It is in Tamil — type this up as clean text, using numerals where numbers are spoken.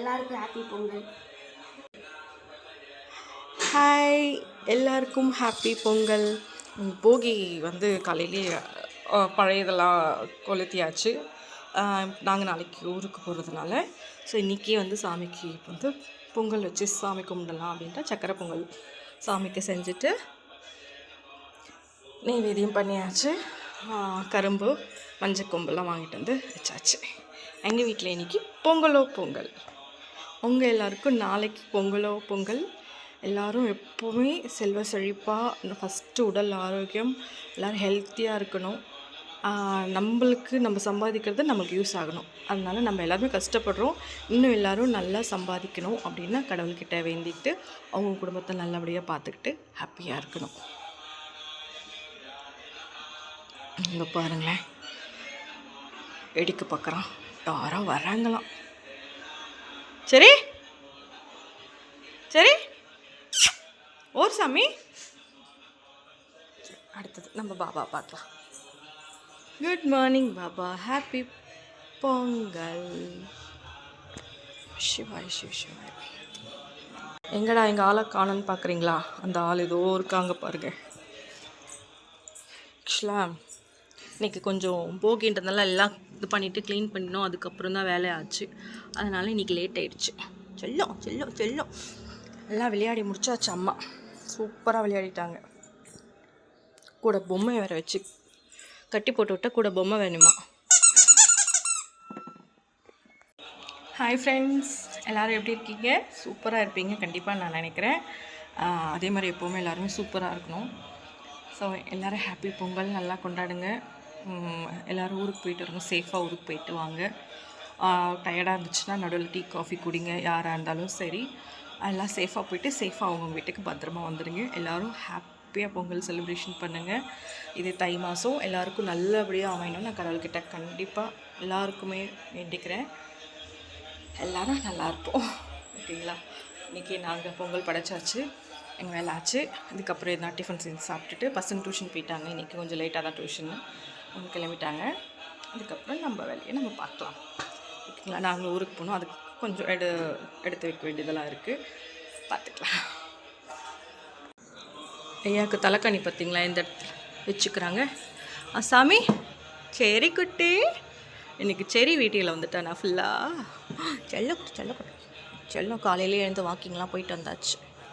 எல்லாருக்கும் ஹாப்பி பொங்கல். ஹாய், எல்லாருக்கும் ஹாப்பி பொங்கல். போகி வந்து காலையிலேயே பழையதெல்லாம் கொளுத்தியாச்சு. நாங்கள் நாளைக்கு ஊருக்கு போகிறதுனால ஸோ இன்றைக்கே வந்து சாமிக்கு வந்து பொங்கல் வச்சு சாமி கும்பிடலாம் அப்படின்ட்டு சக்கரை பொங்கல் சாமிக்கு செஞ்சுட்டு நெய்வேத்தியம் பண்ணியாச்சு. கரும்பு மஞ்சள் கொம்பெல்லாம் வாங்கிட்டு வந்து வச்சாச்சு. எங்கள் வீட்டில் இன்றைக்கி பொங்கலோ பொங்கல். உங்கள் எல்லாருக்கும் நாளைக்கு பொங்கலோ பொங்கல். எல்லோரும் எப்போவுமே செல்வ செழிப்பாக, ஃபஸ்ட்டு உடல் ஆரோக்கியம், எல்லோரும் ஹெல்த்தியாக இருக்கணும். நம்மளுக்கு நம்ம சம்பாதிக்கிறது நம்மளுக்கு யூஸ் ஆகணும். அதனால் நம்ம எல்லாருமே கஷ்டப்படுறோம். இன்னும் எல்லோரும் நல்லா சம்பாதிக்கணும் அப்படின்னு கடவுள்கிட்ட வேண்டிட்டு அவங்க குடும்பத்தை நல்லபடியாக பார்த்துக்கிட்டு ஹாப்பியாக இருக்கணும். இங்கே பாருங்களேன், வேடிக்கை பார்க்குறான். யாரோ வர்றாங்களாம். சரி சரி ஓர் சாமி. அடுத்தது நம்ம பாபா பார்க்கலாம். Good morning Baba, happy Pongal. சிவாய் சிவாய். எங்கடா எங்கள் ஆளை காணன்னு பார்க்குறீங்களா? அந்த ஆள் ஏதோ இருக்காங்க பாருங்க. ஆக்சுவலாக இன்றைக்கி கொஞ்சம் போகின்றதுனால எல்லாம் இது பண்ணிவிட்டு க்ளீன் பண்ணினோம். அதுக்கப்புறம் தான் வேலை ஆச்சு. அதனால் இன்றைக்கி லேட் ஆகிடுச்சு. செல்லும் செல்லும் செல்லும் எல்லாம் விளையாடி முடிச்சாச்சு. அம்மா சூப்பராக விளையாடிட்டாங்க. கூட பொம்மை வேறு வச்சு கட்டி போட்டு விட்டால் கூட பொம்மை வேணுமா. ஹாய் ஃப்ரெண்ட்ஸ், எல்லோரும் எப்படி இருக்கீங்க? சூப்பராக இருப்பீங்க கண்டிப்பாக நான் நினைக்கிறேன். அதே மாதிரி எப்போவுமே எல்லாருமே சூப்பராக இருக்கணும். ஸோ எல்லோரும் ஹாப்பி பொங்கல் நல்லா கொண்டாடுங்க. எல்லோரும் ஊருக்கு போயிட்டு வரணும். சேஃபாக ஊருக்கு போயிட்டு வாங்க. டயர்டாக இருந்துச்சுன்னா நடுவில் டீ காஃபி குடிங்க. யாராக இருந்தாலும் சரி, எல்லாம் சேஃபாக போயிட்டு சேஃபாக அவங்க வீட்டுக்கு பத்திரமா வந்துடுங்க. எல்லோரும் ஹாப்பியாக பொங்கல் செலிப்ரேஷன் பண்ணுங்கள். இது தை மாதம் எல்லாருக்கும் நல்லபடியாக அமையணும். நான் கடவுள்கிட்ட கண்டிப்பாக எல்லாருக்குமே வேண்டிக்கிறேன். எல்லோரும் நல்லாயிருப்போம். ஓகேங்களா? இன்றைக்கி நாங்கள் பொங்கல் படைச்சாச்சு, எங்கள் வேலை ஆச்சு. அதுக்கப்புறம் எதனா டிஃபன் செஞ்சு சாப்பிட்டுட்டு பசங்க டியூஷன் போயிட்டாங்க. இன்றைக்கி கொஞ்சம் லேட்டாக தான் டியூஷன் அவங்க கிளம்பிட்டாங்க. அதுக்கப்புறம் நம்ம வேலையை நம்ம பார்க்கலாம். ஓகேங்களா? நாங்கள் ஊருக்கு போகணும். அதுக்கு கொஞ்சம் எடுத்து வைக்க வேண்டியதெல்லாம் இருக்குது, பார்த்துக்கலாம். ஐயாவுக்கு தலைக்கணி பார்த்திங்களா இந்த இடத்துல வச்சுக்கிறாங்க. சாமி சரி குட்டி, இன்றைக்கி சரி வீட்டில் வந்துட்டேன் நான் ஃபுல்லாக. செல்லம் காலையிலே எழுந்து வாக்கிங்லாம் போயிட்டு வந்தாச்சு.